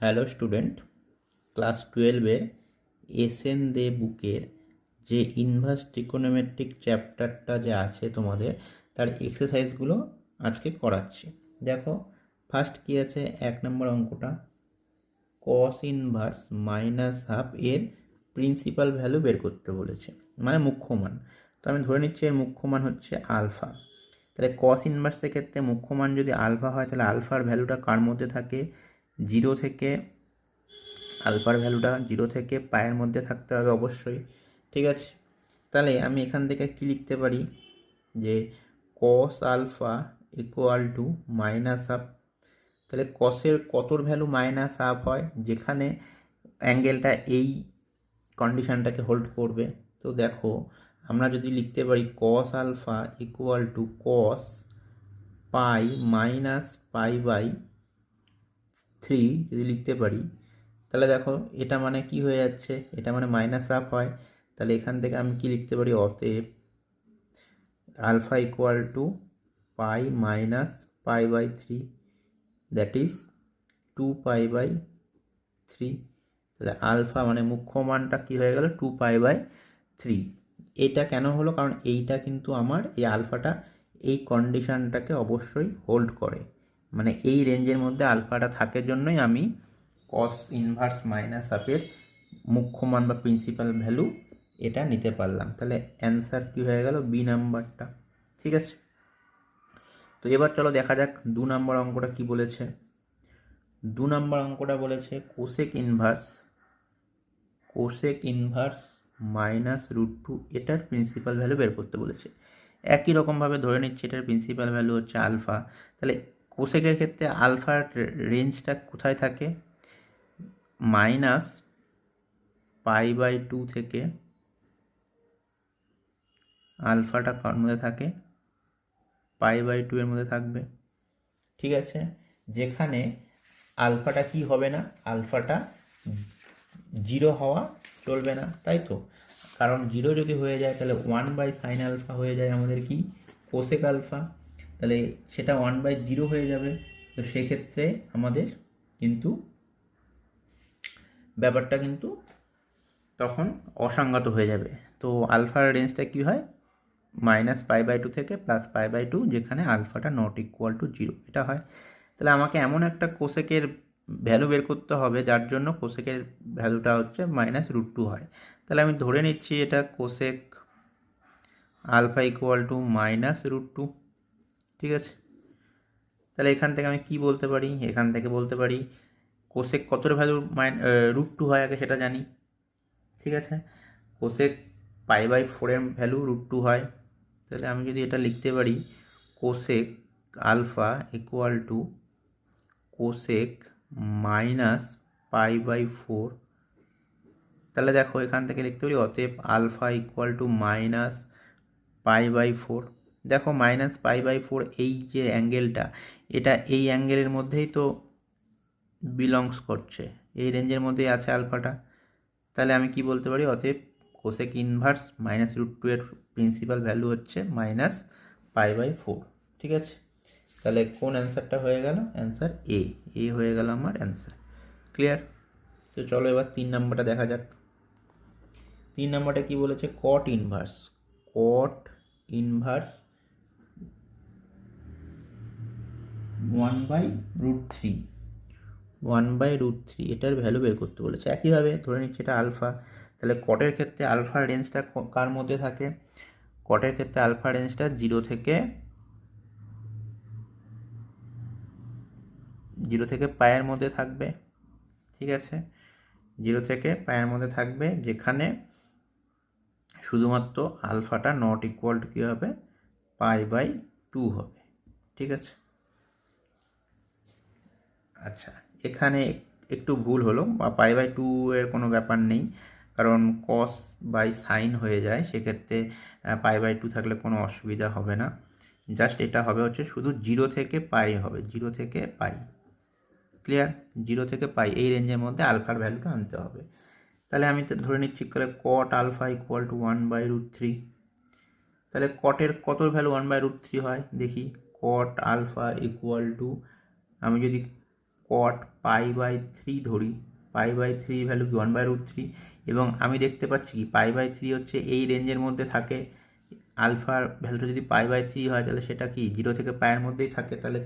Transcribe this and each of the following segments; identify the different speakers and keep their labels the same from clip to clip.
Speaker 1: Hello student, class 12-এর SN দে বুকের যে inverse trigonometric চ্যাপ্টারটা যে আছে তোমাদের, তার এক্সারসাইজগুলো আজকে করাচ্ছি। দেখো, ফার্স্ট কী আছে, 1 নম্বর অঙ্কটা কস ইনভার্স মাইনাস হাফ এর প্রিন্সিপাল ভ্যালু বের করতে বলেছে, মানে মুখ্য মান। তো আমি ধরে নিচ্ছি এর মুখ্য মান হচ্ছে আলফা। তাহলে কস ইনভার্সের ক্ষেত্রে মুখ্য মান যদি আলফা হয়, তাহলে আলফার ভ্যালুটা কার মধ্যে থাকে? জিরো থেকে আলফার ভ্যালুটা 0 থেকে পায়ের মধ্যে থাকতে হবে অবশ্যই। ঠিক আছে, তাহলে আমি এখান থেকে কি লিখতে পারি যে cos alpha equal to minus half. তাহলে কসের কতর ভ্যালু মাইনাস হাফ হয়? যেখানে অ্যাঙ্গেলটা এই কন্ডিশানটাকে হোল্ড করবে। তো দেখো, আমরা যদি লিখতে পারি cos alpha equal to cos pi minus pi by 3 যদি লিখতে পারি, তাহলে দেখো এটা মানে কি হয়ে যাচ্ছে, এটা মানে মাইনাস হাফ হয়। তাহলে এখান থেকে আমি কি লিখতে পারি, অতএব alpha equal to pi minus pi by 3, that is 2 pi by 3। তাহলে আলফা মানে মুখ্য মানটা কি হয়ে গেল, 2 পাই বাই 3। এটা কেন হলো? কারণ এইটা কিন্তু আমার এই আলফাটা এই কন্ডিশানটাকে অবশ্যই হোল্ড করে, মানে এই রেঞ্জের মধ্যে আলফাটা থাকার জন্যই আমি কস ইনভার্স মাইনাস হাফের মুখ্য মান বা প্রিন্সিপাল ভ্যালু এটা নিতে পারলাম। তাহলে অ্যান্সার কী হয়ে গেল, বি নাম্বারটা। ঠিক আছে, তো এবার চলো দেখা যাক 2 নম্বর অঙ্কটা কি বলেছে। 2 নম্বর অঙ্কটা বলেছে কোসেক ইনভার্স মাইনাস √2 এটার প্রিন্সিপাল ভ্যালু বের করতে বলেছে। একই রকমভাবে ধরে নিচ্ছে এটার প্রিন্সিপাল ভ্যালু হচ্ছে আলফা। তাহলে কোসেকের ক্ষেত্রে আলফার রেঞ্জটা কোথায় থাকে? মাইনাস পাই বাই 2 থেকে আলফাটা কার মধ্যে থাকে? পাই বাই 2 এর মধ্যে থাকবে। ঠিক আছে, যেখানে আলফাটা কি হবে না, আলফাটা 0 হওয়া চলবে না, তাই তো? কারণ 0 যদি হয়ে যায় তাহলে 1/sin আলফা হয়ে যায় আমাদের কি, কোসেক আলফা। তাহলে সেটা 1/0 হয়ে যাবে। তো সেক্ষেত্রে আমাদের কিন্তু ব্যাপারটা কিন্তু তখন অসঙ্গত হয়ে যাবে। তো আলফার রেঞ্জটা কি হয়, মাইনাস পাই বাই 2 থেকে প্লাস পাই বাই 2, যেখানে আলফাটা নট ইকুয়াল টু 0 এটা হয়। তাহলে আমাকে এমন একটা কোসেকের ভ্যালু বের করতে হবে যার জন্য কোসেকের ভ্যালুটা হচ্ছে মাইনাস √2 হয়। তাহলে আমি ধরে নিচ্ছি এটা cosec alpha equal to minus √2। ঠিক আছে, তাহলে এখান থেকে আমি কি বলতে পারি, এখান থেকে বলতে পারি কোসেক কতর ভ্যালু √2 হয় আগে সেটা জানি। ঠিক আছে, কোসেক পাই বাই 4 এর ভ্যালু √2 হয়। তাহলে আমি যদি এটা লিখতে পারি cosec alpha equal to cosec minus pi by 4, তাহলে দেখো এখান থেকে লিখতে পারি অতএব alpha equal to minus pi by 4। দেখো মাইনাস পাই বাই 4 এই যে অ্যাঙ্গেলটা, এটা এই অ্যাঙ্গেলের মধ্যেই তো বিলংস করছে, এই রেঞ্জের মধ্যেই আছে আলফাটা। তাহলে আমি কি বলতে পারি, অতএব কোসেক ইনভার্স মাইনাস √2 এর প্রিন্সিপাল ভ্যালু হচ্ছে মাইনাস পাই বাই 4। ঠিক আছে, তাহলে কোন অ্যান্সারটা হয়ে গেল, অ্যান্সার এ হয়ে গেল আমার অ্যান্সার। ক্লিয়ার? তো চলো এবার 3 নম্বরটা দেখা যাক। 3 নম্বরটা কি বলেছে, কট ইনভার্স 1/√3 1/√3 এটার ভ্যালু বের করতে বলেছে। একইভাবে ধরে নিচ্ছে এটা আলফা। তাহলে কটের ক্ষেত্রে আলফার রেঞ্জটা কার মধ্যে থাকে? কটের ক্ষেত্রে আলফা রেঞ্জটা 0 থেকে পায়ের মধ্যে থাকবে। ঠিক আছে, 0 থেকে পায়ের মধ্যে থাকবে, যেখানে শুধুমাত্র আলফাটা নট ইকুয়াল টু কী হবে, পাই বাই 2 হবে। ঠিক আছে, আচ্ছা এখানে একটু ভুল হলো, বা পাই বাই 2 এর কোনো ব্যাপার নেই, কারণ কস বাই সাইন হয়ে যায়, সেক্ষেত্রে পাই বাই 2 থাকলে কোনো অসুবিধা হবে না। জাস্ট এটা হবে হচ্ছে শুধু 0 থেকে পাই হবে, 0 থেকে পাই। ক্লিয়ার? 0 থেকে পাই এই রেঞ্জের মধ্যে আলফার ভ্যালুটা আনতে হবে। তাহলে আমি তো ধরে নিচ্ছি কট আলফা ইকুয়াল টু 1/√3। তাহলে কটের কত ভ্যালু 1/√3 হয় দেখি, কট আলফা ইকুয়াল টু, আমি যদি কট π/3 ধরি, π/3 ভ্যালু কি 1/√3, এবং আমি দেখতে পাচ্ছি কি π/3 হচ্ছে এই রেঞ্জের মধ্যে থাকে। আলফার ভ্যালুটা যদি π/3 হয় তাহলে সেটা কি 0 থেকে পায়ের মধ্যেই থাকে, তাহলে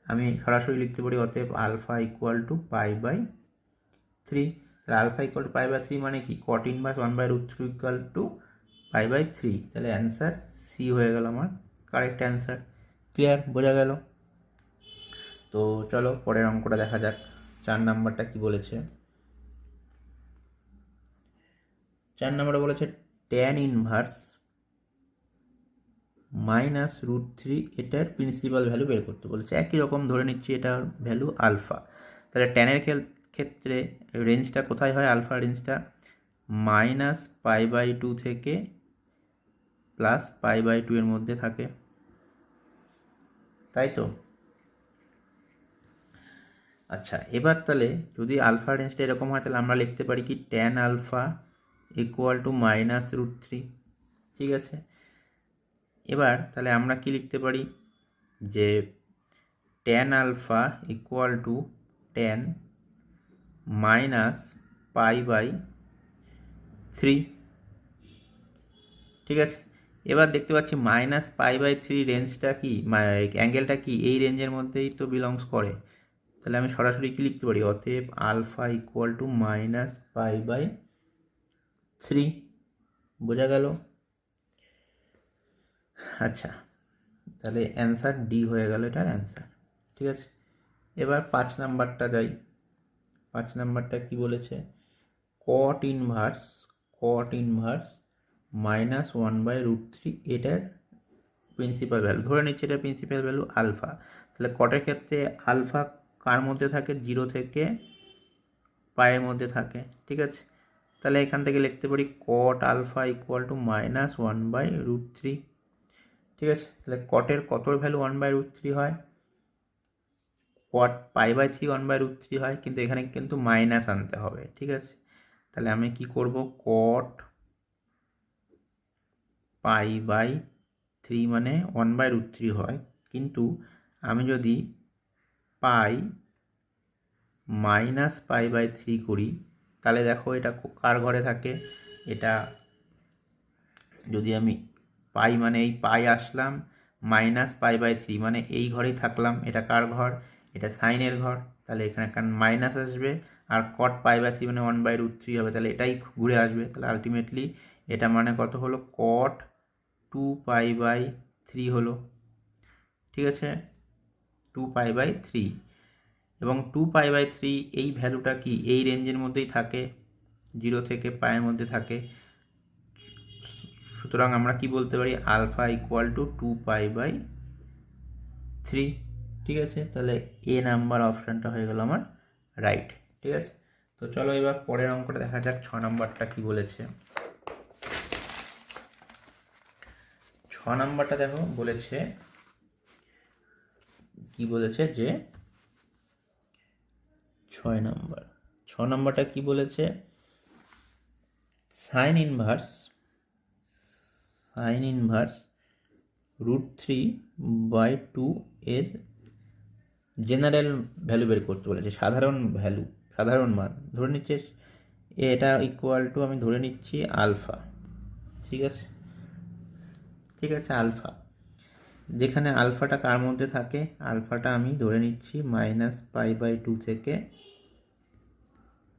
Speaker 1: আমি সরাসরি লিখতে পারি অতএব আলফা ইকুয়াল টু π/3। তাহলে আলফা ইকুয়াল টু π/3 মানে কি কট ইনভার্স 1/√3 ইকুয়াল টু π/3। তাহলে অ্যান্সার সি হয়ে গেল আমার কারেক্ট অ্যান্সার। ক্লিয়ার, বোঝা গেল? তো চলো পরের অঙ্কটা দেখা যাক। 4 নাম্বারটা কি বলেছে? 4 নাম্বারে বলেছে ট্যান ইনভার্স -√3 এটার প্রিন্সিপাল ভ্যালু বের করতে বলেছে। একই রকম ধরে নিচ্ছি এটার ভ্যালু আলফা। তাহলে ট্যানের ক্ষেত্রে রেঞ্জটা কোথায় হয়? আলফা রেঞ্জটা -π/2 থেকে +π/2 এর মধ্যে থাকে, তাই তো? আচ্ছা, এবার তাহলে যদি আলফা রেঞ্জটা এরকম হয় তাহলে আমরা লিখতে পারি কি ট্যান আলফা ইকুয়াল টু -√3। ঠিক আছে, এবার তাহলে আমরা কি লিখতে পারি যে tan alpha equal to tan -π/3। ঠিক আছে, এবার দেখতে পাচ্ছি -π/3 রেঞ্জটা কি, অ্যাঙ্গেলটা কি এই রেঞ্জের মধ্যেই তো বিলংস করে। তাহলে আমি সরাসরি কি লিখতে পারি অতএব আলফা ইকুয়াল টু -π/3। বোঝা গেল? আচ্ছা, তাহলে অ্যান্সার ডি হয়ে গেল এটার অ্যান্সার। ঠিক আছে, এবার 5 নাম্বারটা যাই। 5 নাম্বারটা কি বলেছে? কট ইনভার্স -1/√3 এটার প্রিন্সিপাল ভ্যালু ধরে নিচ্ছে, এটা প্রিন্সিপাল ভ্যালু আলফা। তাহলে কটের ক্ষেত্রে আলফা কার মধ্যে থাকে? 0 থেকে পায়ের মধ্যে থাকে। ঠিক আছে, তাহলে এখান থেকে লিখতে পারি কট আলফা ইকুয়াল টু -1/√3। ঠিক আছে, তাহলে কটের কতর ভ্যালু 1/√3 হয়? কট π/3 1/√3 হয়, কিন্তু এখানে কিন্তু মাইনাস আনতে হবে। ঠিক আছে, তাহলে আমি কি করব, কট π/3 মানে 1/√3 হয়, কিন্তু আমি যদি পাই -π/3 করি তাহলে দেখো এটা কার ঘরে থাকে? এটা যদি আমি পাই মানে এই পাই আসলাম, -π/3 মানে এই ঘরেই থাকলাম, এটা কার ঘর? এটা সাইনের ঘর। তাহলে এখানে কারণ মাইনাস আসবে, আর কট π/3 মানে 1/√3 হবে, তাহলে এটাই ঘুরে আসবে। তাহলে আলটিমেটলি এটা মানে কত হলো? কট 2π/3 হলো। ঠিক আছে, 2π/3, এবং 2π/3 এই ভ্যালুটা কি এই রেঞ্জের মধ্যেই থাকে, 0 থেকে পায়ের মধ্যে থাকে। সুতরাং আমরা কি বলতে পারি? Alpha equal to 2π/3। ঠিক আছে, তাহলে এ নাম্বার অপশানটা হয়ে গেল আমার রাইট। ঠিক আছে, তো চলো এবার পরের অঙ্কটা দেখা যাক। 6 নাম্বারটা কি বলেছে? 6 নাম্বারটা দেখো বলেছে কি বলেছে যে 6 নাম্বারটা কি বলেছে? সাইন ইনভার্স √3/2 এর জেনারেল ভ্যালু বের করতে বলেছে, সাধারণ মান ধরে নিচ্ছে। এটা ইকুয়াল টু আমি ধরে নিচ্ছি আলফা। ঠিক আছে, আলফা, যেখানে আলফাটা কার মধ্যে থাকে? আলফাটা আমি ধরে নিচ্ছি -π/2 থেকে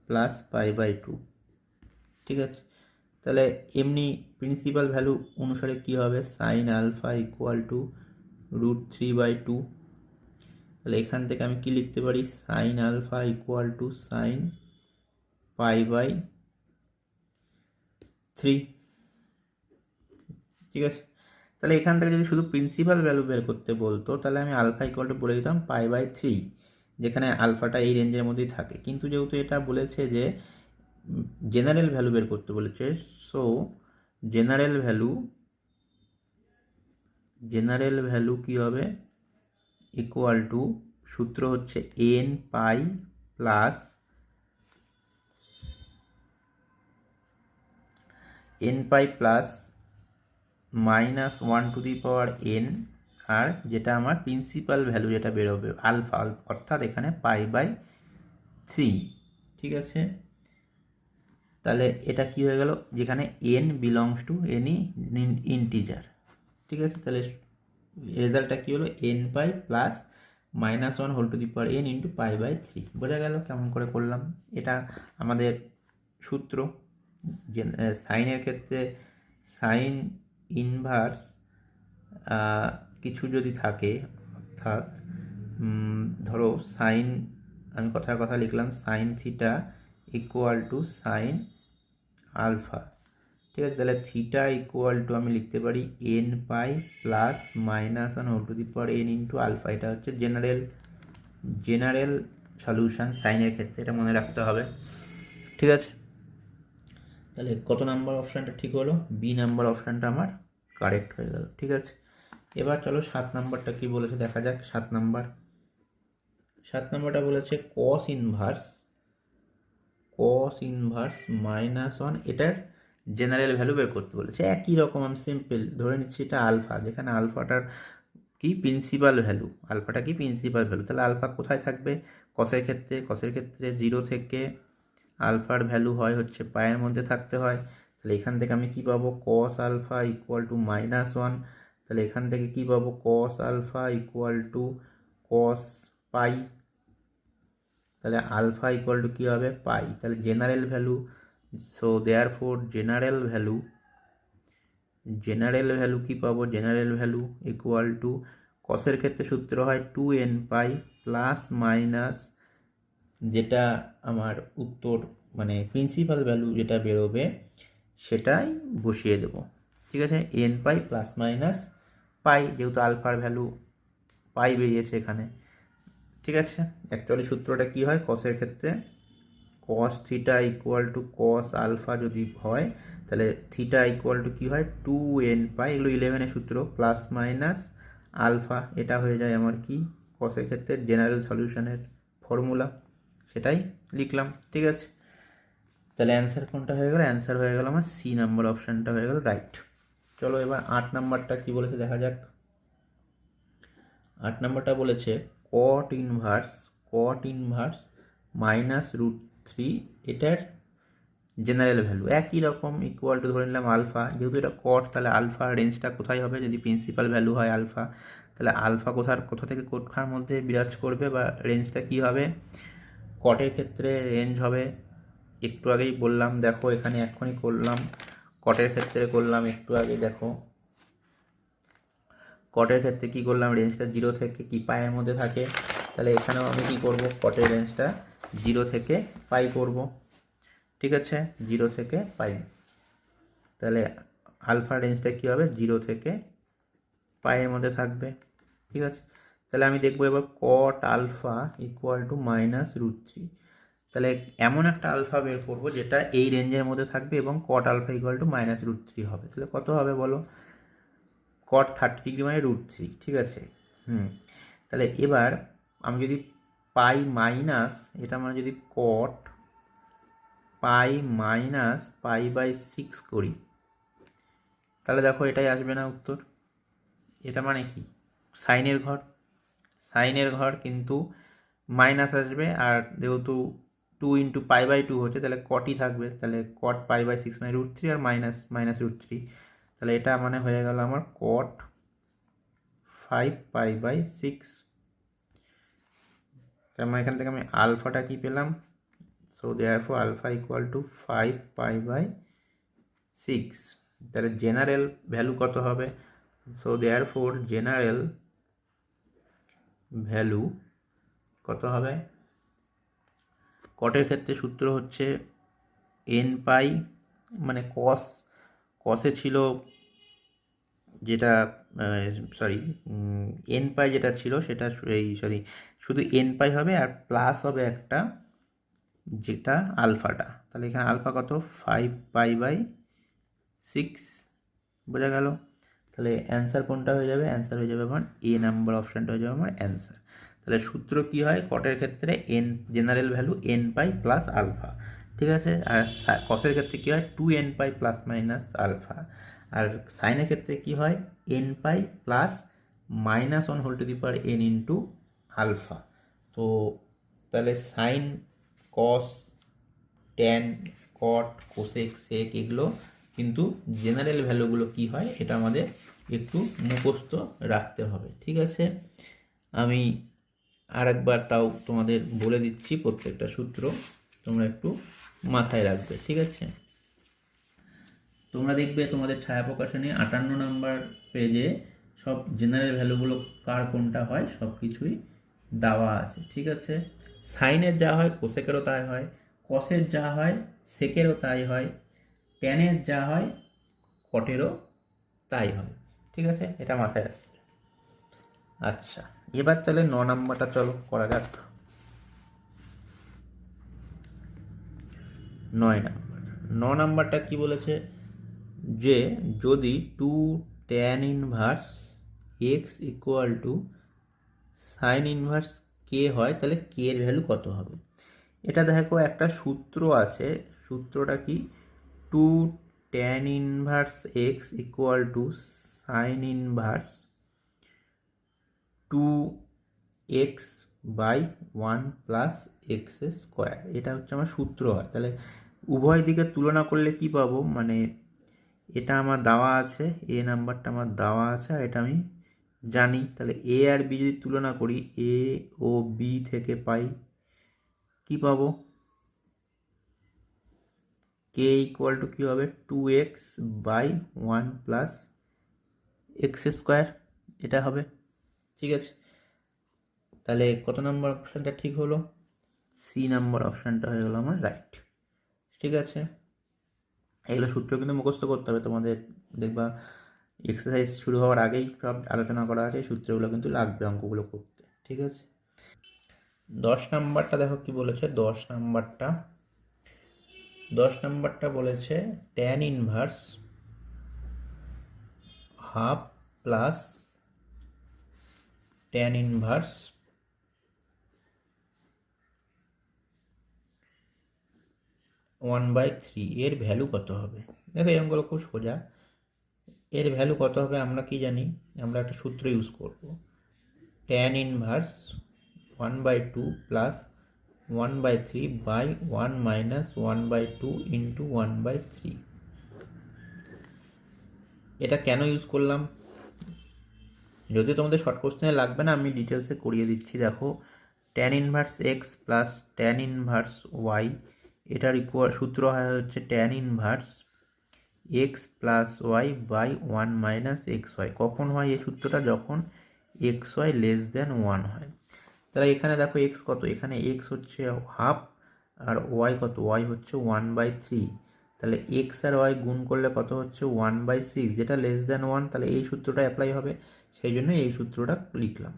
Speaker 1: +π/2। ঠিক আছে, তাহলে এমনি প্রিন্সিপাল ভ্যালু অনুসারে কি হবে? Sine alpha equal to √3/2। তাহলে এখান থেকে আমি কি লিখতে পারি? Sine alpha equal to sine π/3। ঠিক আছে, তাহলে এখান থেকে যদি শুধু প্রিন্সিপাল ভ্যালু বের করতে বলতো তাহলে আমি আলফা ইকুয়াল টু বলে দিতাম π/3, যেখানে আলফাটা এই রেঞ্জের মধ্যেই থাকে। কিন্তু যেহেতু এটা বলেছে যে জেনারেল ভ্যালু বের করতে বলেছে, সো জেনারেল ভ্যালু কি হবে? ইকুয়াল টু, সূত্র হচ্ছে n π plus -1 to the power n আর যেটা আমার প্রিন্সিপাল ভ্যালু যেটা বেরোবে আলফা, অর্থাৎ এখানে π/3। ঠিক আছে, তাহলে এটা কি হয়ে গেল, যেখানে n belongs to any integer. ঠিক আছে, তাহলে রেজাল্টটা কি হলো, n π প্লাস -1 n × π/3। বোঝা গেল কেমন করে করলাম? এটা আমাদের সূত্র। সাইনের ক্ষেত্রে সাইন ইনভার্স কিছু যদি থাকে, অর্থাৎ ধরো সাইন, আমি কথার কথা লিখলাম sine theta equal to sine alpha. ঠিক আছে, তাহলে থিটা ইকুয়াল টু আমি লিখতে পারি n π প্লাস -1 n × আলফা। এটা হচ্ছে জেনারেল সলিউশন সাইনের ক্ষেত্রে, এটা মনে রাখতে হবে। ঠিক আছে, তাহলে কত নাম্বার অপশানটা ঠিক হলো? বি নাম্বার অপশানটা আমার কারেক্ট হয়ে গেল। ঠিক আছে, এবার চলো 7 নাম্বারটা কি বলেছে দেখা যাক। 7 নাম্বারটা বলেছে কস ইনভার্স -1, এটার জেনারেল ভ্যালু বের করতে বলেছে। একই রকম, আমি সিম্পল ধরে নিচ্ছি এটা আলফা, যেখানে আলফাটার কি প্রিন্সিপাল ভ্যালু, তাহলে আলফা কোথায় থাকবে? কসের ক্ষেত্রে 0 থেকে আলফার ভ্যালু হয় হচ্ছে পায়ের মধ্যে থাকতে হয়। তাহলে এখান থেকে আমি কি পাবো, কস আলফা ইকুয়াল টু -1। তাহলে এখান থেকে কি পাবো, cos alpha equal to cos pi. তাহলে আলফা ইকুয়াল টু কী হবে, পাই। তাহলে general value, so therefore general value কি পাবো, জেনারেল ভ্যালু ইকুয়াল টু কসের ক্ষেত্রে সূত্র হয় 2n π প্লাস মাইনাস, যেটা আমার উত্তর মানে প্রিন্সিপাল ভ্যালু যেটা বেরোবে সেটাই বসিয়ে দেব। ঠিক আছে, n π প্লাস মাইনাস পাই, যেহেতু আলফার ভ্যালু পাই বেরিয়েছে এখানে। ঠিক আছে, অ্যাকচুয়ালি সূত্রটা কি হয়, কসের ক্ষেত্রে cos theta equal to cos alpha যদি হয়, তাহলে থিটা ইকুয়াল টু কী হয়, 2n π, এগুলো 11-এর সূত্র, প্লাস মাইনাস আলফা। এটা হয়ে যায় আমার কি, কসের ক্ষেত্রে জেনারেল সলিউশনের ফর্মুলা, সেটাই লিখলাম। ঠিক আছে, তাহলে অ্যান্সার কোনটা হয়ে গেল? অ্যান্সার হয়ে গেল আমার সি নাম্বার অপশানটা হয়ে গেল রাইট। চলো এবার 8 নাম্বারটা কি বলেছে দেখা যাক। 8 নাম্বারটা বলেছে কট ইনভার্স -√3, এটার জেনারেল ভ্যালু একই রকম ইকুয়াল টু ধরে নিলাম আলফা। যেহেতু এটা কট, তাহলে আলফা রেঞ্জটা কোথায় হবে? যদি প্রিন্সিপাল ভ্যালু হয় আলফা, তাহলে আলফা কোথা থেকে কোথার মধ্যে বিরাজ করবে, বা রেঞ্জটা কি হবে? কটের ক্ষেত্রে রেঞ্জ হবে, একটু আগেই বললাম, দেখো এখানে এখনই করলাম, কটের ক্ষেত্রে করলাম একটু আগে, দেখো কটের ক্ষেত্রে কি করলাম, রেঞ্জটা 0 থেকে কি পায়ের মধ্যে থাকে। তাহলে এখানেও আমি কি করব, কটের রেঞ্জটা 0 থেকে পাই করব। ঠিক আছে, 0 থেকে পাই, তাহলে আলফা রেঞ্জটা কী হবে, 0 থেকে পায়ের মধ্যে থাকবে। ঠিক আছে, তাহলে আমি দেখবো এবার কট আলফা ইকুয়াল টু -√3। তাহলে এমন একটা আলফা বের করবো যেটা এই রেঞ্জের মধ্যে থাকবে এবং কট আলফা ইকুয়াল টু -√3 হবে। তাহলে কত হবে বলো, কট 30 ডিগ্রি মানে √3। ঠিক আছে, তাহলে এবার আমি যদি পাই মাইনাস, এটা মানে যদি কট π-π/6 করি, তাহলে দেখো এটাই আসবে না উত্তর। এটা মানে কি, সাইনের ঘর কিন্তু মাইনাস আসবে, আর যেহেতু 2 × π/2 হচ্ছে, তাহলে কটই থাকবে। তাহলে কট π/6 মানে √3 আর -√3, তাহলে এটা মানে হয়ে গেল আমার কট 5π/6। তার মানে এখান থেকে আমি আলফাটা কি পেলাম, so therefore alpha equal to 5π/6। তাহলে জেনারেল ভ্যালু কত হবে, সো দেয়ারফর জেনারেল ভ্যালু কত হবে, কটের ক্ষেত্রে সূত্র হচ্ছে n π, মানে কসে ছিল যেটা, n π যেটা ছিল সেটা শুধু n π হবে, আর প্লাস হবে একটা যেটা আলফাটা। তাহলে এখানে আলফা কত, 5π/6। বোঝা গেল? তাহলে অ্যান্সার কোনটা হয়ে যাবে, অ্যান্সার হয়ে যাবে আমার এ নাম্বার অপশানটা হয়ে যাবে আমার অ্যান্সার। তাহলে সূত্র কি হয়, কটের ক্ষেত্রে general value n π plus alpha. ঠিক আছে, আর কসের ক্ষেত্রে কি হয়, 2n π প্লাস মাইনাস আলফা। আর সাইনের ক্ষেত্রে কি হয়, n π plus -1 whole to the power n into alpha. তো তাহলে sine, cos, tan, cot, cosec, sec এগুলো কিন্তু জেনারেল ভ্যালুগুলো কি হয় এটা আমাদের একটু মুখস্থ রাখতে হবে। ঠিক আছে, আমি আর একবার তাও তোমাদের বলে দিচ্ছি প্রত্যেকটা সূত্র, তোমরা একটু মাথায় রাখবে। ঠিক আছে, তোমরা দেখবে তোমাদের ছায়া প্রকাশনে 58 নম্বর পেজে সব জেনারেল ভ্যালুগুলো কার কোনটা হয় সব কিছুই দেওয়া আছে। ঠিক আছে, সাইনের যা হয় কোসেকেরও তাই হয়, কসের যা হয় সেকেরও তাই হয়, ট্যানের যা হয় কটেরও তাই হয়। ঠিক আছে, এটা মাথায় রাখবে। আচ্ছা, এবার তাহলে 9 নাম্বারটা চলো করা যাক। 9 নাম্বারটা কি বলেছে, যে যদি 2 tan inverse x equal to sine inverse কে হয় তাহলে কে এর ভ্যালু কত হবে। এটা দেখো একটা সূত্র আছে, সূত্রটা কি, 2 tan inverse x equal to sine inverse 2x by 1 plus x square, এটা হচ্ছে আমার সূত্র হয়। তাহলে উভয় দিকে তুলনা করলে কি পাবো, মানে এটা আমার দেওয়া আছে, এ নাম্বারটা আমার দেওয়া আছে আর এটা আমি জানি। তাহলে এ আর বি যদি তুলনা করি, এ ও বি থেকে পাই কি পাবো, কে ইকুয়াল টু কী হবে 2x by 1 plus x square, এটা হবে। ঠিক আছে, তাহলে কত নম্বর অপশানটা ঠিক হলো, সি নাম্বার অপশানটা হয়ে গেলো আমার রাইট। ঠিক আছে, এগুলো সূত্র কিন্তু মুখস্থ করতে হবে তোমাদের, দেখবা এক্সারসাইজ শুরু হওয়ার আগেই সব আলোচনা করা আছে, সূত্রগুলো কিন্তু লাগবে অঙ্কগুলো করতে। ঠিক আছে, 10 নাম্বারটা দেখো কি বলেছে। 10 নাম্বারটা বলেছে tan inverse half plus tan inverse 1/3 এর ভ্যালু কত হবে। দেখো এই অঙ্কগুলো খুব সোজা, এর ভ্যালু কত হবে আমরা কি জানি, আমরা একটা সূত্র ইউজ করব, tan inverse 1/2 plus 1/3 by 1 minus 1/2 into 1/3। এটা কেন ইউজ করলাম, যদি তোমাদের শর্ট কোশ্চেনে লাগবে না, আমি ডিটেলসে করিয়ে দিচ্ছি। দেখো tan inverse x plus tan inverse y, এটার সূত্র হয় হচ্ছে tan inverse x plus y by 1 minus x y. কখন হয় এই সূত্রটা, যখন এক্স ওয়াই লেস দেন 1 হয়। তাহলে এখানে দেখো এক্স কত, এখানে এক্স হচ্ছে হাফ আর ওয়াই কত, ওয়াই হচ্ছে 1/3। তাহলে এক্স আর ওয়াই গুণ করলে কত হচ্ছে 1/6, যেটা লেস দেন 1, তাহলে এই সূত্রটা অ্যাপ্লাই হবে, সেই জন্য এই সূত্রটা লিখলাম।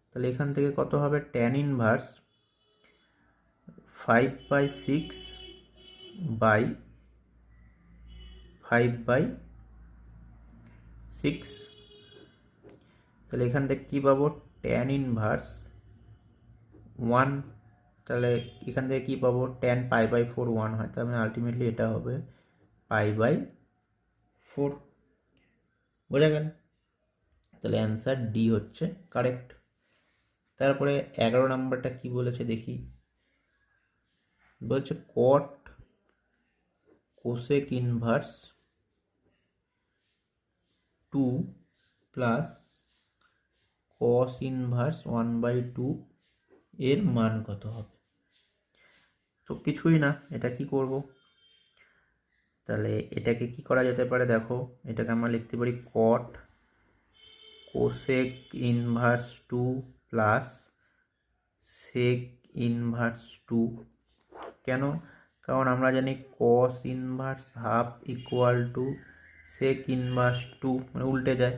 Speaker 1: তাহলে এখান থেকে কত হবে, ট্যান ইনভার্স 5/6 বাই 5/6, তাহলে এখান থেকে কী পাবো, ট্যান ইনভার্স 1, তাহলে এখান থেকে কী পাবো, ট্যান π/4 1 হয়, তার মানে আলটিমেটলি এটা হবে π/4। বোঝা গেল, তাহলে অ্যান্সার ডি হচ্ছে কারেক্ট। তারপরে 11 নাম্বারটা কি বলেছে দেখি, বলছে কট cosec inverse 2 plus cos inverse 1/2 এর মান কত হবে। তো কিছুই না, এটা কি করব, তাহলে এটাকে কি করা যেতে পারে, দেখো এটাকে আমরা লিখতে পারি cot cosec inverse 2 plus sec inverse 2। কেন, কারণ আমরা জানি cos inverse half equal to sec inverse 2, মানে উল্টে যায়।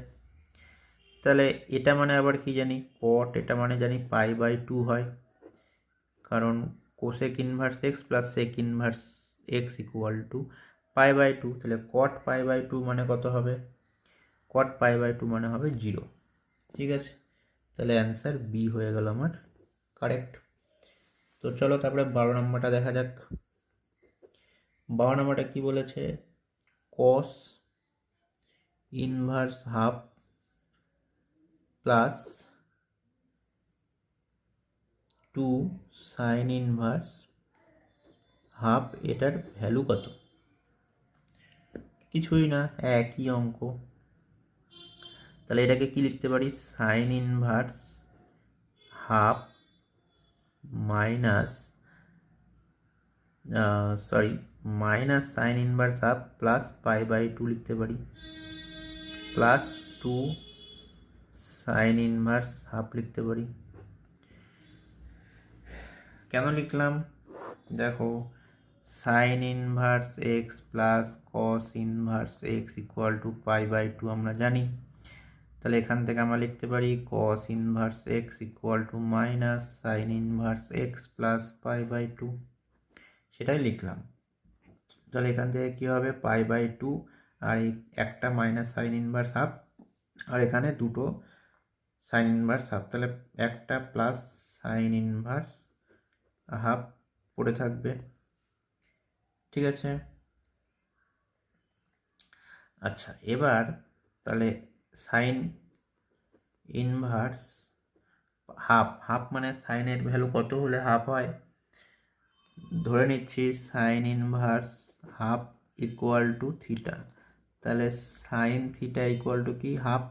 Speaker 1: তাহলে এটা মানে আবার কি জানি, কট, এটা মানে জানি π/2 হয়, কারণ cosec inverse x plus sec inverse x equal to π/2। তাহলে কট π/2 মানে কত হবে, কট π/2 মানে হবে 0। ঠিক আছে, তাহলে অ্যান্সার বি হয়ে গেল আমার কারেক্ট। তো চলো তারপরে 12 নম্বরটা দেখা যাক। 12 নম্বরটা কি বলেছে, cos inverse half plus 2 sign inverse half, এটার ভ্যালু কত? কিছুই না, একই অঙ্ক। তাহলে এটাকে কি লিখতে পারি? Sine inverse half minus minus sine inverse half plus π/2 লিখতে পারি, প্লাস 2 সাইন ইনভার্স হাফ লিখতে পারি। কেন লিখলাম দেখো, sine inverse x plus cos inverse x equal to π/2 আমরা জানি। তাহলে এখান থেকে আমরা লিখতে পারি cos inverse x equal to minus sine inverse x plus π/2, সেটাই লিখলাম। তাহলে এখান থেকে কী হবে, π/2 আর এই একটা মাইনাস সাইন ইনভার্স হাফ, আর এখানে দুটো সাইন ইনভার্স হাফ, তাহলে একটা প্লাস সাইন ইনভার্স হাফ পড়ে থাকবে। ঠিক আছে, আচ্ছা এবার তাহলে সাইন ইনভার্স হাফ, হাফ মানে সাইনের ভ্যালু কত হলে হাফ হয়? ধরে নিচ্ছি sign inverse half equal two theta, তাহলে সাইন থিটা ইকুয়াল টু কি? হাফ।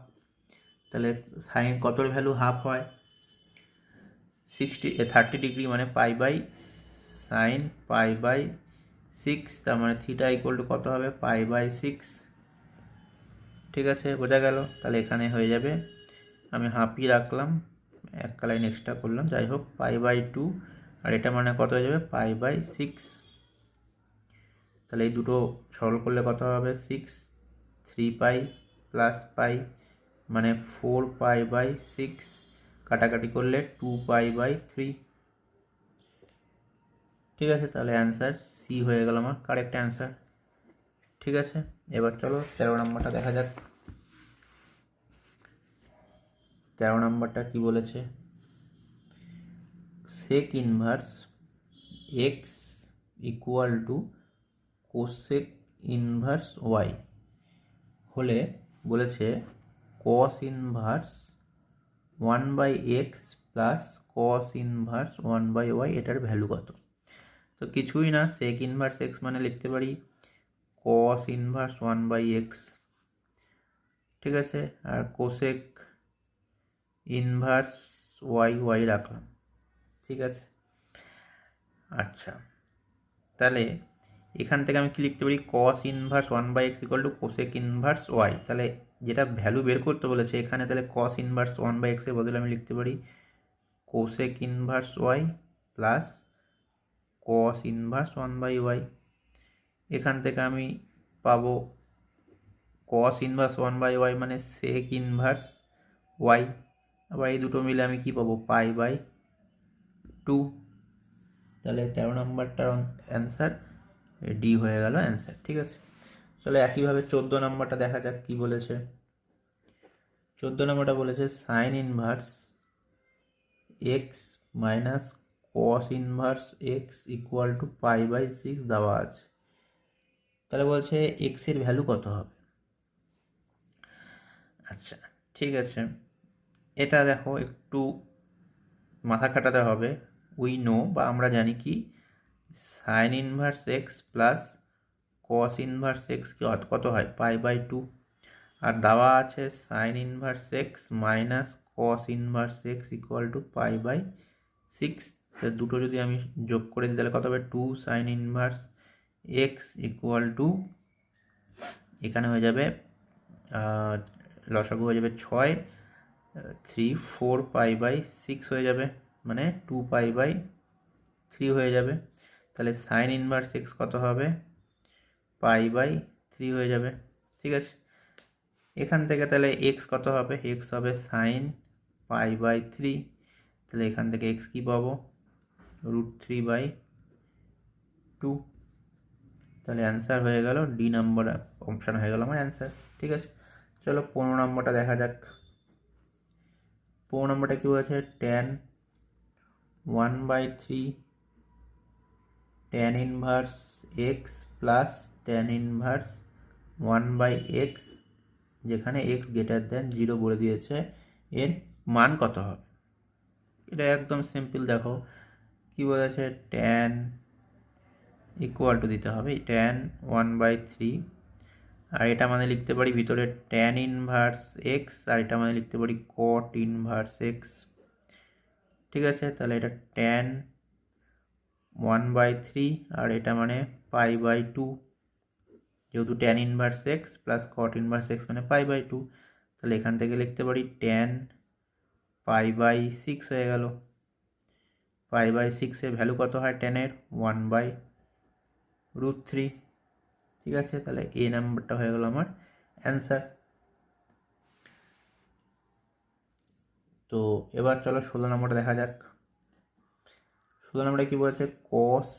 Speaker 1: তাহলে সাইন কতর ভ্যালু হাফ হয়? 30 ডিগ্রি, মানে সাইন π/6, তার মানে থিটা ইকুয়াল টু কত হবে? π/6। ঠিক আছে, বোঝা গেল। তাহলে এখানে হয়ে যাবে, আমি হাফই রাখলাম, একটা লাইন এক্সট্রা করলাম, যাই হোক π/2, আর এটা মানে কত হয়ে যাবে? π/6। তাহলে এই দুটো সরল করলে কত হবে? 6 3π প্লাস পাই, মানে 4π/6, কাটাকাটি করলে 2π/3। ঠিক আছে, তাহলে অ্যান্সার সি হয়ে গেল আমার কারেক্ট অ্যান্সার। ঠিক আছে, এবার চলো 13 নম্বরটা দেখা যাক। 13 নম্বরটা কি বলেছে? Sec inverse x equal to cosec inverse y হলে বলেছে cos inverse 1/x plus cos inverse 1/y, এটার ভ্যালু কত? তো কিছুই না, সেক ইনভার্স এক্স মানে লিখতে পারি কস ইনভার্স 1/x। ঠিক আছে, আর কোসেক ইনভার্স ওয়াই রাখলাম। ঠিক আছে, আচ্ছা তাহলে এখান থেকে আমি কি লিখতে পারি? Cos inverse 1/x equal to cosec inverse y. তাহলে যেটা ভ্যালু বের করতে বলেছে এখানে, তাহলে কস ইনভার্স 1/x এর বদলে আমি লিখতে পারি cosec inverse y plus cos inverse 1/y। এখান থেকে আমি পাবো কস ইনভার্স 1/y মানে সেক ইনভার্স ওয়াই, আবার এই দুটো মিলে আমি কি পাবো? π/2। তাহলে 13 নম্বরটার অ্যান্সার ডি হয়ে গেল অ্যান্সার। ঠিক আছে, চলো একইভাবে 14 নম্বরটা দেখা যাক কি বলেছে। 14 নম্বরটা বলেছে sine inverse x minus cos inverse x equal to π/6 দেওয়া আছে। তাহলে বলছে এক্স এর ভ্যালু কত হবে? আচ্ছা ঠিক আছে, এটা দেখো একটু মাথা খাটাতে হবে। উই নো, বা আমরা জানি কি, sine inverse x plus cos inverse x কি কত হয়? π/2। আর দেওয়া আছে sine inverse x minus cos inverse x equal to π/6। দুটো যদি আমি যোগ করে দিই তাহলে কত হবে? 2 sign inverse x equal two, এখানে হয়ে যাবে লসাগু হয়ে যাবে 6, 3 4 π/6 হয়ে যাবে, মানে 2π/3 হয়ে যাবে। তাহলে সাইন ইনভার্স এক্স কত হবে? π/3 হয়ে যাবে। ঠিক আছে, এখান থেকে তাহলে এক্স কত হবে? এক্স হবে সাইন π/3, তাহলে এখান থেকে এক্স কি পাবো? √3/2। তাহলে অ্যান্সার হয়ে গেল ডি নম্বর অপশান হয়ে গেল আমার অ্যান্সার। ঠিক আছে, চলো 15 নম্বরটা দেখা যাক। 15 নম্বরটা কী বলেছে? tan 1/3 tan inverse x plus tan inverse 1/x, যেখানে x গ্রেটার দেন 0 বলে দিয়েছে, এর মান কত হবে। এটা একদম সিম্পল, দেখো কি বলেছে, ট্যান ইকুয়াল টু দিতে হবে ট্যান 1/3, আর এটা মানে লিখতে পারি ভিতরে ট্যান ইনভার্স এক্স, আর এটা মানে লিখতে পারি কট ইনভার্স এক্স। ঠিক আছে, তাহলে এটা ট্যান 1/3 আর এটা মানে π/2, যেহেতু tan inverse x plus cot inverse x মানে π/2, তাহলে এখান থেকে লিখতে পারি ট্যান π/6 হয়ে গেল। π/6 এর ভ্যালু কত হয় ট্যানের, 1/√3। ঠিক আছে, তাহলে এ নাম্বারটা হয়ে গেল আমার অ্যান্সার। তো এবার চলো 16 নম্বরটা দেখা যাক। 16 নম্বরে কি বলছে, কস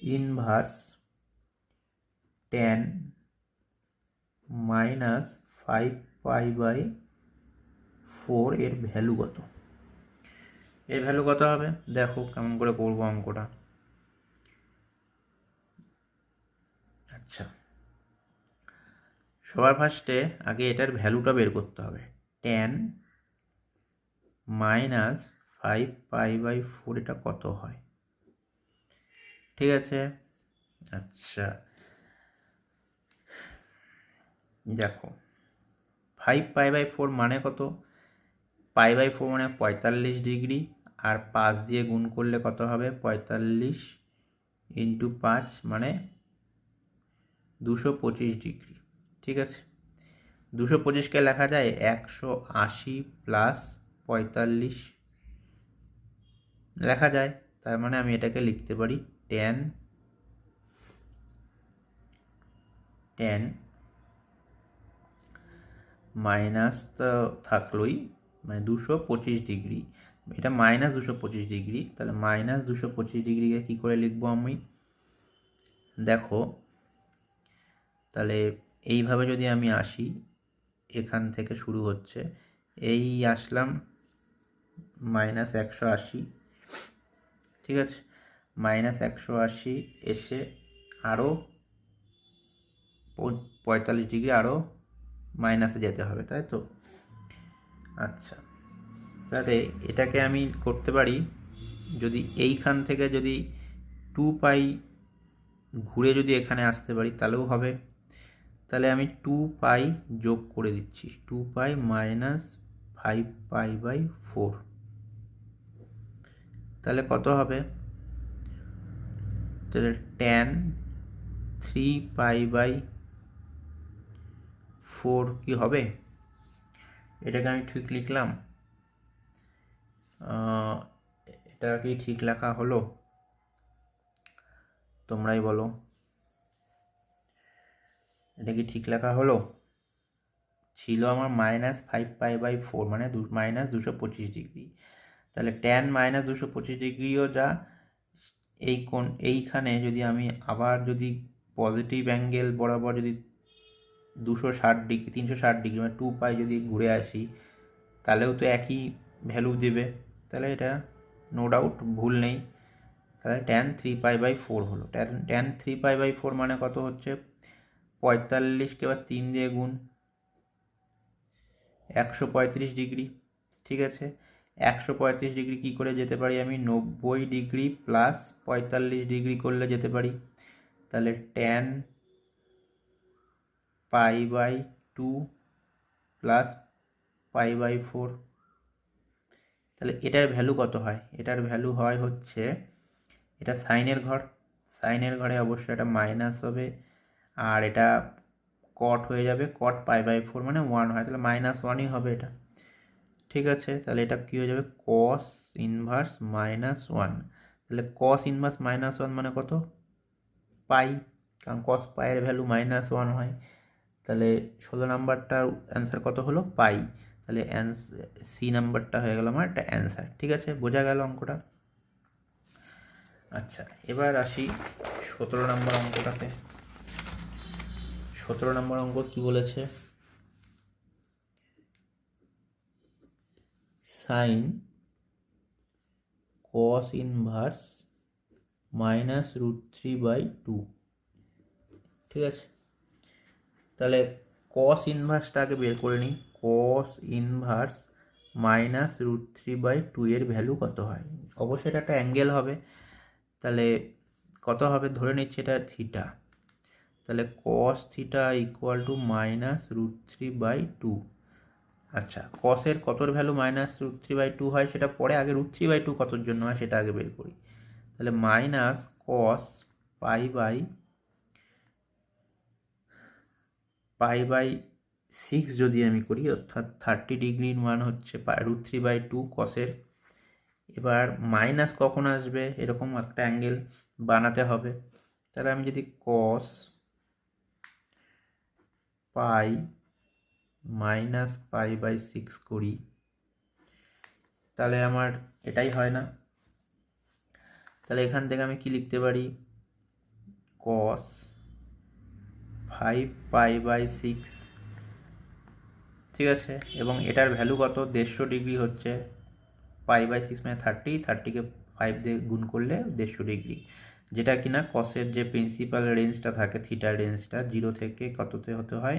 Speaker 1: ইনভার্স ট্যান -5π/4 এর ভ্যালু কত। এর ভ্যালু কত হবে, দেখো কেমন করে করবো অঙ্কটা। আচ্ছা, সবার ফার্স্টে আগে এটার ভ্যালুটা বের করতে হবে। ট্যান -5π/4 এটা কত হয়। ঠিক আছে, আচ্ছা দেখো 5π/4 মানে কত, π/4 মানে 45 ডিগ্রি, আর 5 দিয়ে গুণ করলে কত হবে, 45 × 5 মানে 225 ডিগ্রি। ঠিক আছে, 225কে লেখা যায় 180 প্লাস 45 লেখা যায়। তার মানে আমি এটাকে লিখতে পারি ট্যান মাইনাস তো থাকলোই, মানে 225 ডিগ্রি, এটা -225 ডিগ্রি, তাহলে -225 ডিগ্রিকে কী করে লিখবো আমি, দেখো তাহলে এইভাবে যদি আমি আসি, এখান থেকে শুরু হচ্ছে, এই আসলাম -180, ঠিক আছে, -180 এসে আরও 45 ডিগ্রি আরও মাইনাসে যেতে হবে, তাই তো। আচ্ছা, তাহলে এটাকে আমি করতে পারি, যদি এইখান থেকে যদি 2π ঘুরে যদি এখানে আসতে পারি তাহলেও হবে। তাহলে আমি 2π যোগ করে দিচ্ছি, 2π - 5π/4, তাহলে কত হবে, তাহলে ট্যান 3π/4 কি হবে। এটাকে আমি ঠিক লিখলাম, এটা কি ঠিক লেখা হলো, তোমরাই বলো, এটা কি ঠিক লেখা হলো। ছিল আমার -5π/4 মানে -225 ডিগ্রি, তাহলে ট্যান -225 ডিগ্রিও যা, এইখানে যদি আমি আবার যদি পজিটিভ অ্যাঙ্গেল বরাবর যদি 260 ডিগ্রি 360 ডিগ্রি মানে 2π যদি ঘুরে আসি, তাহলেও তো একই ভ্যালু দেবে, তাহলে এটা নো ডাউট ভুল নেই। তাহলে ট্যান 3π/4 হলো। ট্যান 3π/4 মানে কত হচ্ছে, 45কে আবার 3 দিয়ে গুণ, 135 ডিগ্রি। ঠিক আছে, 135 ডিগ্রি কী করে যেতে পারি আমি, 90 ডিগ্রি প্লাস 45 ডিগ্রি করলে যেতে পারি। তাহলে ট্যান π/2 প্লাস π/4, তাহলে এটার ভ্যালু কত হয়, এটার ভ্যালু হয় হচ্ছে, এটা সাইনের ঘর, সাইনের ঘরে অবশ্যই এটা মাইনাস হবে, আর এটা কট হয়ে যাবে, কট π/4 মানে 1 হয়, তাহলে -1ই হবে এটা। ঠিক আছে, তাহলে এটা কী হয়ে যাবে, কস ইনভার্স -1, তাহলে কস ইনভার্স -1 মানে কত, পাই, কারণ কস পাইয়ের ভ্যালু -1 হয়। তাহলে 16 নাম্বারটার অ্যান্সার কত হলো, পাই। তাহলে সি নাম্বারটা হয়ে গেল আমার একটা অ্যান্সার। ঠিক আছে, বোঝা গেল অঙ্কটা। আচ্ছা, এবার আসি 17 নম্বর অঙ্কটাতে। 17 নম্বর অঙ্ক কি বলেছে, সাইন কস ইনভার্স -√3/2। ঠিক আছে, তাহলে কস ইনভার্সটা আগে বের করে নিই। কস ইনভার্স মাইনাস √3/2 এর ভ্যালু কত হয়? অবশ্যই এটা একটা অ্যাঙ্গেল হবে, তাহলে কত হবে ধরে নিচ্ছি এটা থিটা, তাহলে কস থিটা ইকুয়াল টু মাইনাস √3/2। আচ্ছা, কসের কতর ভ্যালু মাইনাস √3/2 হয় সেটা পরে, আগে √3/2 কতর জন্য হয় সেটা আগে বের করি। তাহলে মাইনাস কস পাই বাই 6 যদি আমি করি, অর্থাৎ 30 ডিগ্রির মান হচ্ছে √3/2 কসের। এবার মাইনাস কখন আসবে, এরকম একটা অ্যাঙ্গেল বানাতে হবে। তাহলে আমি যদি কস পাই মাইনাস পাই/6 করি, তাহলে আমার এটাই হয় না। তাহলে এখান থেকে আমি কি লিখতে পারি, কস 5π/6, ঠিক আছে, এবং এটার ভ্যালু কত, 150 ডিগ্রি হচ্ছে, π/6 মানে 30কে 5 দিয়ে গুণ করলে 150 ডিগ্রি, যেটা কিনা কসের যে প্রিন্সিপাল রেঞ্জটা থাকে, থিটার রেঞ্জটা 0 থেকে কততে হতে হয়,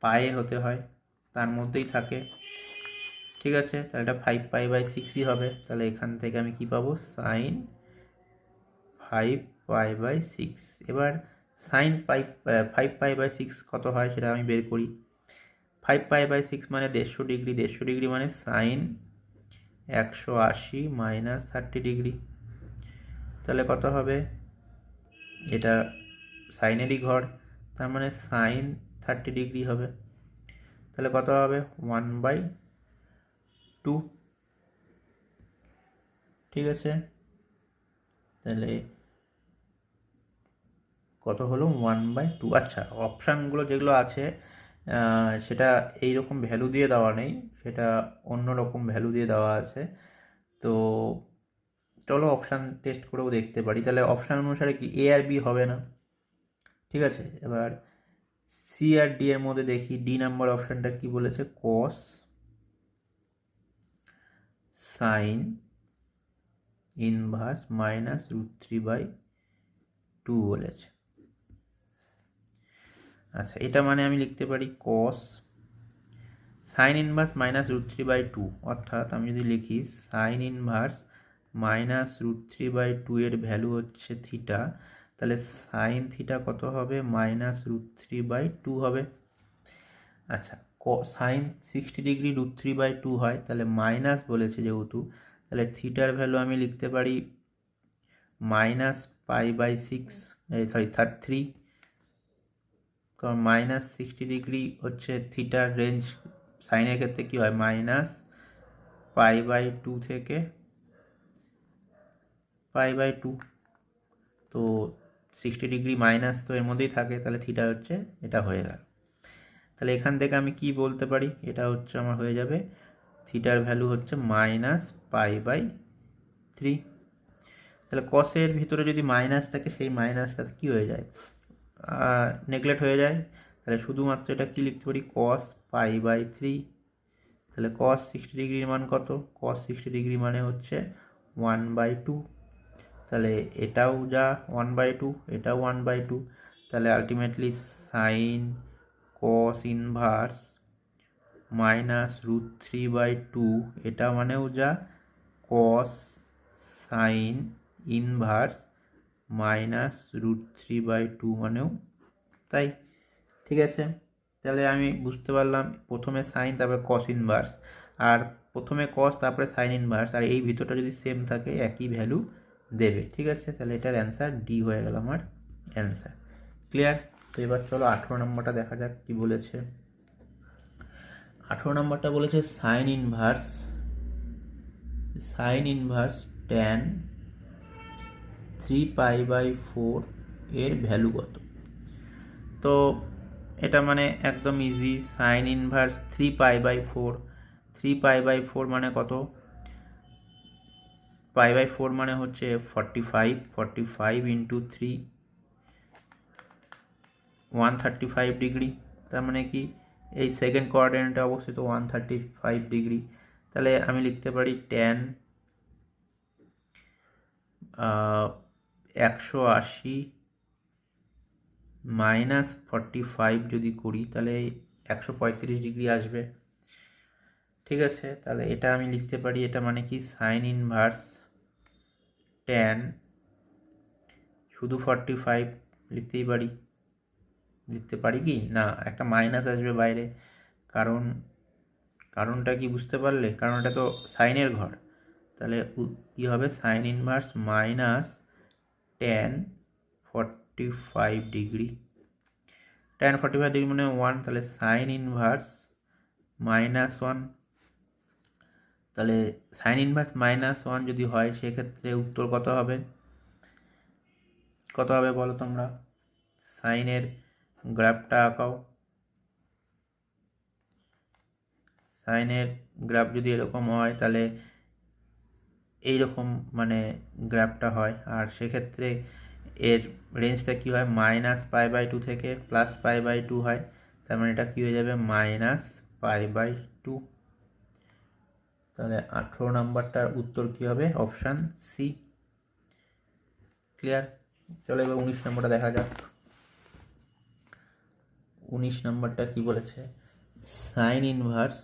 Speaker 1: পায়ে হতে হয়, তার মধ্যেই থাকে, ঠিক আছে। তাহলে এটা 5π/6ই হবে। তাহলে এখান থেকে আমি কি পাবো, সাইন 5π/6। এবার সাইন 5π/6 কত হয় সেটা আমি বের করি। 5π/6 মানে 150 ডিগ্রি, 150 ডিগ্রি মানে সাইন 180 মাইনাস 30 ডিগ্রি, তাহলে কত হবে, এটা সাইনেরই ঘর, তার মানে সাইন 30 ডিগ্রি হবে। তাহলে কত হবে, 1/2, ঠিক আছে। তাহলে কত হলো, 1/2। আচ্ছা, অপশানগুলো যেগুলো আছে সেটা এইরকম ভ্যালু দিয়ে দেওয়া নেই, সেটা অন্য রকম ভ্যালু দিয়ে দেওয়া আছে। তো চলো অপশান টেস্ট করেও দেখতে পারি। তাহলে অপশান অনুসারে কি এ আর বি হবে না, ঠিক আছে। এবার সি আর ডি এর মধ্যে দেখি, ডি নাম্বার অপশানটা কি বলেছে, কস সাইন ইনভার্স মাইনাস √3/2 বলেছে। আচ্ছা, এটা মানে আমি লিখতে পারি কস সাইন ইনভার্স মাইনাস √3/2, অর্থাৎ আমি যদি লিখি সাইন ইনভার্স মাইনাস √3/2 এর ভ্যালু হচ্ছে থিটা, তাহলে সাইন থিটা কত হবে, মাইনাস √3/2 হবে। আচ্ছা, সাইন 60 ডিগ্রি √3/2 হয়, তাহলে মাইনাস বলেছে যেহেতু, তাহলে থিটার ভ্যালু আমি লিখতে পারি মাইনাস π/6, সরি 3, কারণ মাইনাস 60 ডিগ্রি হচ্ছে থিটার রেঞ্জ, সাইনের ক্ষেত্রে কি হয়, মাইনাস π/2 থেকে π/2, তো 60 ডিগ্রি মাইনাস তো এর মধ্যেই থাকে, তাহলে থিটা হচ্ছে এটা হয়ে গেল। তাহলে এখান থেকে আমি কি বলতে পারি, এটা হচ্ছে আমার হয়ে যাবে, থিটার ভ্যালু হচ্ছে মাইনাস π/3। তাহলে কসের ভিতরে যদি মাইনাস থাকে, সেই মাইনাসটা কি হয়ে যায়, নেগলেক্ট হয়ে যায়, তাহলে শুধুমাত্র এটা কি লিখতে পারি, কস π/3। তাহলে কস 60 ডিগ্রির মান কত, কস 60 ডিগ্রি মানে হচ্ছে 1/2, তাহলে এটাও যা 1/2, এটাও 1/2, তাহলে ultimately sign cos inverse minus √3/2, এটা মানেও যা কস সাইন ইনভার্স মাইনাস √3/2 মানেও তাই, ঠিক আছে। তাহলে আমি বুঝতে পারলাম প্রথমে সাইন তারপরে কস ইনভার্স, আর প্রথমে কস তারপরে সাইন ইনভার্স, আর এই ভিতরটা যদি সেম থাকে একই ভ্যালু দেবে, ঠিক আছে। তাহলে এটার অ্যান্সার ডি হয়ে গেল আমার অ্যান্সার। ক্লিয়ার? তো এবার চলো 18 নম্বরটা দেখা যাক কি বলেছে। 18 নম্বরটা বলেছে সাইন ইনভার্স ট্যান 3π/4 এর ভ্যালু কত। তো এটা মানে একদম ইজি, সাইন ইনভার্স 3π/4, 3π/4 মানে কত, π/4 মানে হচ্ছে 45, 45 ইন্টু 3, 135 ডিগ্রি, তার মানে কি এই সেকেন্ড কোঅর্ডিনেটে অবস্থিত 135 ডিগ্রি। তাহলে আমি লিখতে পারি ট্যান 180 মাইনাস 45 যদি করি, তাহলে 135 ডিগ্রি আসবে। ঠিক আছে, তাহলে এটা আমি লিখতে পারি, এটা মানে কি সাইন ইনভার্স ট্যান শুধু 45 লিখতে পারি কি না, একটা মাইনাস আসবে বাইরে, কারণটা কি বুঝতে পারলে? কারণ এটা তো সাইনের ঘর, তাহলে কি হবে sign inverse minus tan 45 degree. Tan 45 degree মানে 1, তাহলে সাইন ইনভার্স -1। তাহলে সাইন ইনভার্স -1 যদি হয় সেক্ষেত্রে উত্তর কত হবে বলো তোমরা? সাইনের গ্রাফটা আঁকাও। সাইনের গ্রাফ যদি এরকম হয় তাহলে এইরকম মানে গ্রাফটা হয়, আর সেক্ষেত্রে এর রেঞ্জটা কি হয় -π/2 থেকে +π/2 হয়, তার মানে এটা কি হয়ে যাবে -π/2। তাহলে 18 নম্বরটার উত্তর কি হবে? Option C. ক্লিয়ার? চলো এবার 19 নম্বরটা দেখা যাক। 19 নম্বরটা কি বলেছে? Sine inverse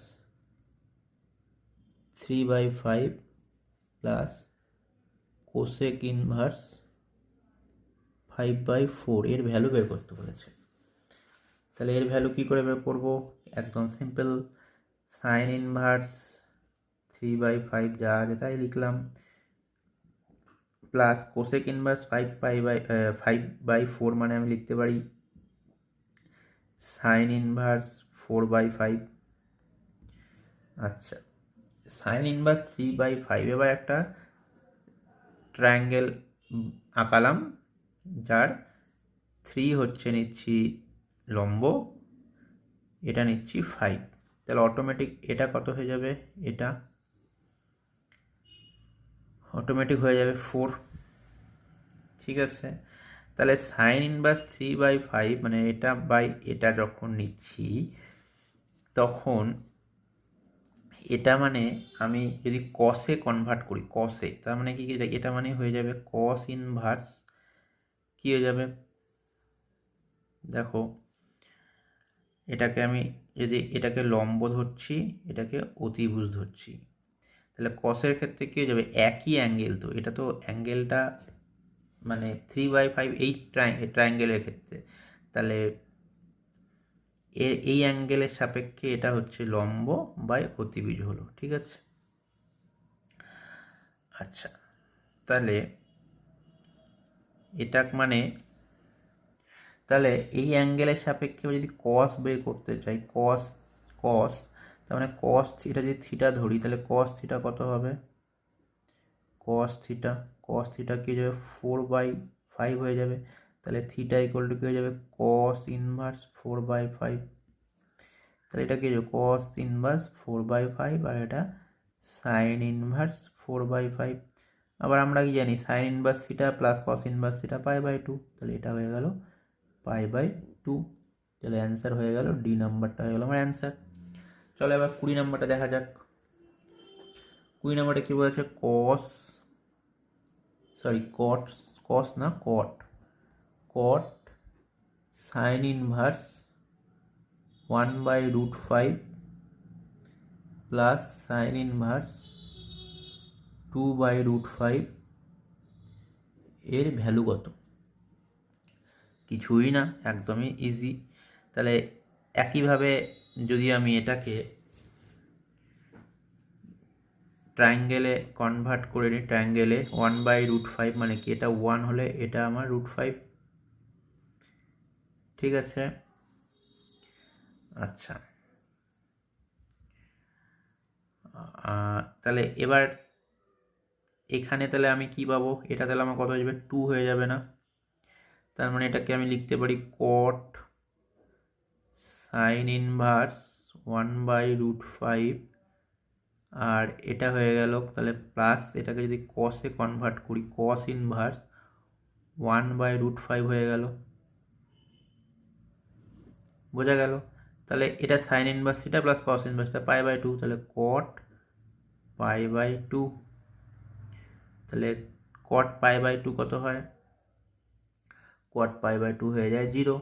Speaker 1: 3/5 plus cosec inverse 5/4 এর ভ্যালু বের করতে বলেছে। তাহলে এর ভ্যালু কি করে বের করবো? একদম সিম্পল, সাইন ইনভার্স 3/5 যা আছে তাই লিখলাম, প্লাস কোসেক ইনভার্স 5/4 মানে আমি লিখতে পারি সাইন ইনভার্স 4/5। আচ্ছা, সাইন ইনভার্স 3/5, এবার একটা ট্রায়াঙ্গেল আঁকালাম যার 3 হচ্ছে নিচ্ছি লম্ব, এটা নিচ্ছি 5, তাহলে অটোমেটিক এটা কত হয়ে যাবে? এটা অটোমেটিক হয়ে যাবে 4। ঠিক আছে, তাহলে সাইন ইনভার্স 3/5 মানে এটা বাই এটা যখন নিচ্ছি তখন এটা মানে আমি যদি কসে কনভার্ট করি, কসে, তার মানে কি এটা মানে হয়ে যাবে কস ইনভার্স কি হয়ে যাবে? দেখো এটাকে আমি যদি এটাকে লম্ব ধরছি, এটাকে অতিভুজ ধরছি, তাহলে কসের ক্ষেত্রে কী হয়ে যাবে? একই অ্যাঙ্গেল, তো এটা তো অ্যাঙ্গেলটা মানে 3/5 এই ট্রায়াঙ্গেলের ক্ষেত্রে, তাহলে এই অ্যাঙ্গেলের সাপেক্ষে এটা হচ্ছে লম্ব বাই অতিভুজ হলো। ঠিক আছে, আচ্ছা তাহলে এটা মানে তাহলে এই অ্যাঙ্গেলের সাপেক্ষে যদি কস বের করতে চাই, কস তার মানে কস থিটা, যদি থিটা ধরি তাহলে কস থিটা কত হবে? কস থিটা কি হয়ে যাবে? 4/5 হয়ে যাবে, তাহলে থিটা ইকুয়াল টু কি হয়ে যাবে? Cos inverse 4/5। তাহলে এটা কি হয়ে যাবে? কস ইনভার্স 4/5, আর এটা সাইন ইনভার্স 4/5। আবার আমরা কি জানি sine inverse theta plus cos inverse theta π/2, তাহলে এটা হয়ে গেল π/2। তাহলে অ্যান্সার হয়ে গেল ডি নাম্বারটা হয়ে গেল আমার অ্যান্সার। চলো এবার 20 নম্বরটা দেখা যাক। 20 নম্বরটা কি বলেছে? কট sign inverse 1/√5 plus sign inverse 2/√5 এর ভ্যালু কত? কিছুই না, একদমই ইজি। তাহলে একইভাবে যদি আমি এটাকে ট্রায়াঙ্গেলে কনভার্ট করে নিই, ট্রায়াঙ্গেলে 1/√5 মানে কি, এটা 1 হলে এটা আমার √5। ঠিক আছে, আচ্ছা তাহলে এবার এখানে তাহলে আমি কি পাবো? এটা তাহলে আমার কত হয়ে যাবে? 2 হয়ে যাবে না? তার মানে এটাকে আমি লিখতে পারি কট সাইন ইনভার্স 1/√5, আর এটা হয়ে গেল তাহলে প্লাস এটাকে যদি কসে কনভার্ট করি, কস ইনভার্স 1/√5 হয়ে গেল। বোঝা গেল? তাহলে এটা sine inverse theta plus cos inverse π/2, তাহলে কট π/2। তাহলে কট π/2 কত হয়? কট π/2 হয়ে যায় 0।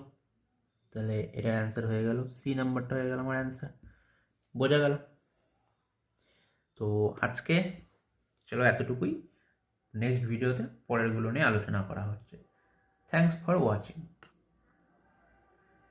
Speaker 1: তাহলে এটার অ্যান্সার হয়ে গেল, সি নাম্বারটা হয়ে গেল আমার অ্যান্সার। বোঝা গেল? তো আজকে চলো এতটুকুই, নেক্সট ভিডিওতে পরেরগুলো নিয়ে আলোচনা করা হচ্ছে। Thanks for watching.